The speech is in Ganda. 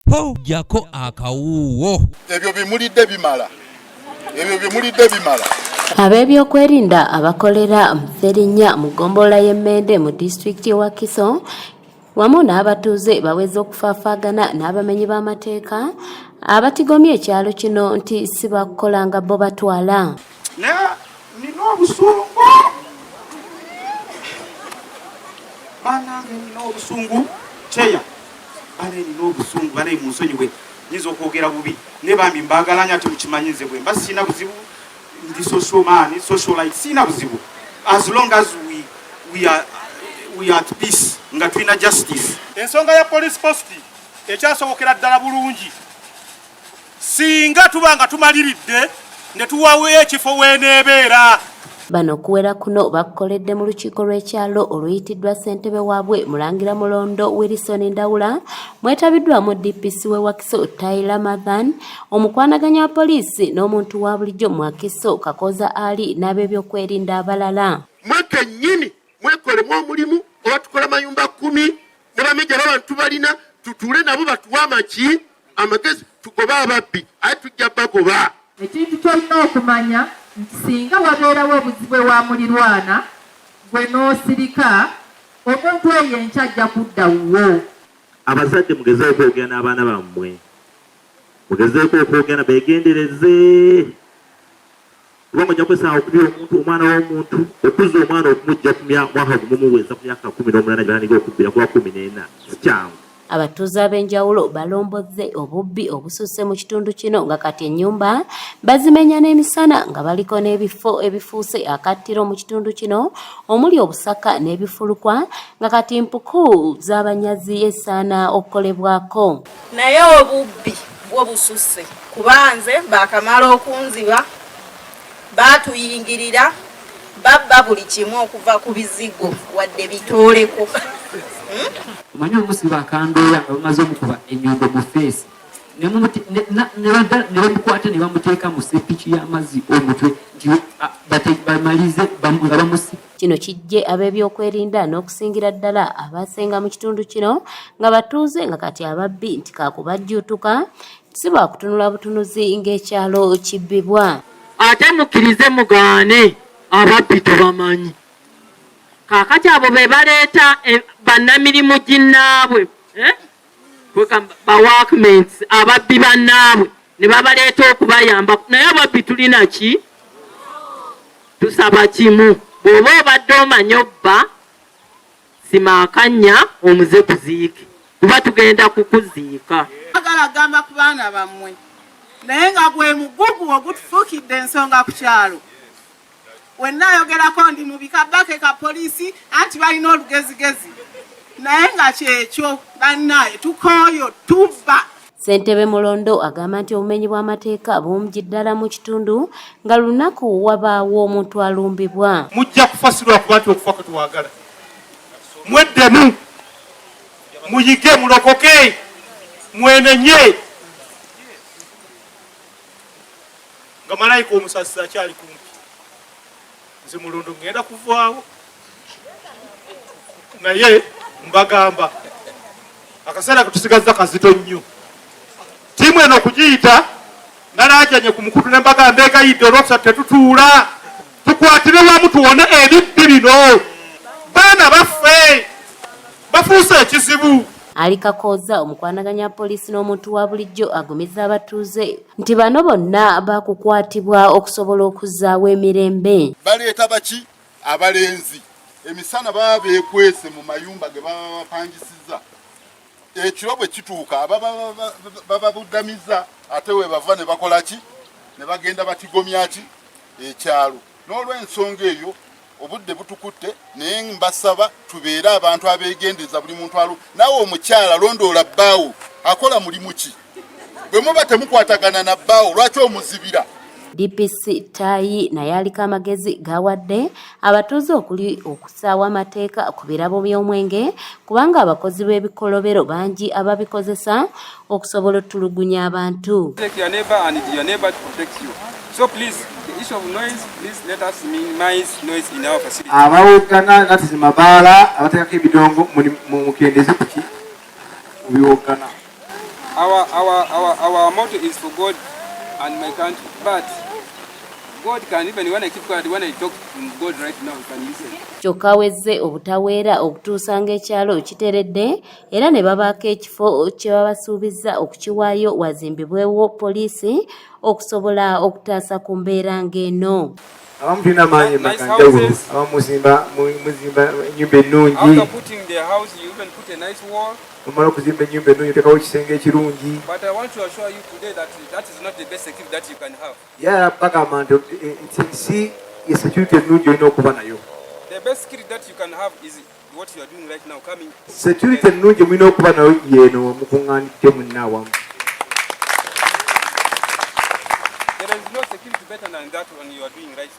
po jako akawuwo. Ebyo bimulidde bimala. Ab'ebyokwerinda abakolera mu Sserinnya mu ggombolola y'Emmende mu disitulikiti wa Kiso wamu n'abatuuze baweze okufaafaagana n'abamenyi b'amateeka abatigomya ekyalo kino nti si bakukola nga bo batwala. Nina obusungu banange, nina obusungu kyeya bale, nina obusungu bale, munsonyiwe nyinza okwogera bubi ne bambi mbagalanya ati mukimanyize bwe mba sina buzibu, ndi social man, socialite, sina buzibu as long as we are at peace nga tulina justice. Ensonga ya police post ekyasobokera ddala bulungi singa tuba nga tumaliridde ne tuwawe ekifo weeneebeera. Bano okuwera kuno bakukoledde mu lukiiko lw'ekyalo oluyitiddwa ssentebe waabwe Mulangira Mulondo Wilson Ndawula, mwetabiddwamu DPC w'e Wakiso Taylor Mathan, omukwanaganya wa poliisi n'omuntu wa bulijjo mu Wakiso Kakoza Ali n'ab'ebyokwerinda abalala. Mweke nnyini mwekolemu omulimu oba tukola mayumba 10 ne bamejja b'abantu balina tutuule nabo batuwa amagezi tugoba ababbi aye tujja bagoba. Ekintu kyolina okumanya nti singa wabeerawo obuzibu wa mulirwana gwe n'osirika omuntu eyo enkya ajja kudda wuwo. Abazadde mugezeeko okwogera n'abaana bammwe, mugezeeko okwogera beegendereze, kubanga ojja kwesanga okubira omwana w'omuntu okuza omwana okumujja ku mwaka gumuweza ku myaka 18 gy'alina okubbira kuba 14 sikyangu. Abatuuze ab'enjawulo balombozze obubbi obususse mu kitundu kino nga kati ennyumba bazimenya n'emisana nga baliko n'ebifo ebifuuse akattiro mu kitundu kino omuli obusaka n'ebifulukwa nga kati mpuku z'abanyazi esaana okukolebwako. Naye obubbi bwo bususse kubanze baakamala okunziba baatuyingirira babba buli kimu okuva ku bizigo wadde bitooleko. Manyi omusiba akandoya nga bamaze omukuba enyondo mu feesi ne bamukwata ne bamuteeka mu sepiki y'amazzi omutwe bamalize nga bamusi. Kino kijje ab'ebyokwerinda n'okusingira ddala abasenga mu kitundu kino nga batuuze nga kati ababbi nti kaakubajjuutuka si baakutunula butunuzi ng'ekyalo kibbibwa. Ate mukkirize mugaane ababbi tebamanyi. Kaakati abo be baleeta bannamirimu ginnaabwe ba workmates ababbi bannaabwe ne babaleeta okubayamba. Naye ababbi tulina ki? Tusaba kimu, bw'oba obadde omanyi obba simaakanya omuze kuziike kuba tugenda kukuziika. Agala gamba ku baana bammwe naye nga gwe mugugu ogutufuukidde ensonga ku kyalo. Wenna ayogerako ndi mu bikabbake ka poliisi anti balina olugezigezi naye nga kyekyo bannaye tukooyo tubba. Ssentebe Mulondo agamba nti obumenyi bw'amateeka bungi ddala mu kitundu nga lunaku wabaawo omuntu alumbibwa. Mujja kufasirwa ku bantu okufa kwetuwagala. Mweddemu muyige mulokoke mwenenye nga malayika omusasi akyali kumpi. Nze Mulondo ngenda kuvaawo naye mbagamba akaseera ketusigaza kazito nnyo. Tiimu eno okugiyita nalaajanye ku mukutu ne mbagamba egayidde olwokusatu tetutuula tukwatire wamu tuwone ebibbi bino. Baana baffe bafuuse ekizibu. Ali Kakoza omukwanaganya poliisi n'omuntu wa bulijjo agumizza abatuuze nti bano bonna baakukwatibwa okusobola okuzzaawo emirembe. Baleeta baki abalenzi emisana baba beekwese mu mayumba ge baba bapangisizza. Ekiro bwe kituuka bababuddamiza ate we bava ne bakola ki ne bagenda batigomya ki ekyalo. N'olw'ensonga eyo obudde butukutte naye mbasaba tubeere abantu abeegendeza buli muntu alu. Nawe omukyala londoola bbaawo akola mulimu ki? Bwe muba temukwatagana na bbaawo lwaki omuzibira? DPC Tayi naye aliko amagezi gawadde abatuuze okuli okusaawa amateeka ku birabo by'omwenge kubanga abakozi b'ebikolobero bangi ababikozesa okusobola otulugunya abantu. Abawogana nati mabaala abateekako ebidongo mukendeze kuki mu biwogana. Our motto is for God and my country, but God can, even when I keep quiet, when I talk to God right now, you can listen. Kyokka wezze obutaweera okutuusa ng'ekyalo kiteredde era ne babaako ekifo kye babasuubizza okukiwaayo wazimbibwewo poliisi okusobola okutaasa ku mbeera ng'eno. Abamu tulina amaanyi maganjawulo, abamu muzimba ennyumba ennungi. After putting the house, you even put a nice wall. Omala okuzimba ennyumba ennungi otekawo ekisenge ekirungi. But I want to assure you today that that is not the best security that you can have. Yeah, bagamba nti si ye security ennungi olina okuba nayo. The best security that you can have is what you are doing right now, coming. Security ennungi mulina okuba nayo yeeno mukuŋŋaanidde munna awamu. There is no security better than that one you are doing right now.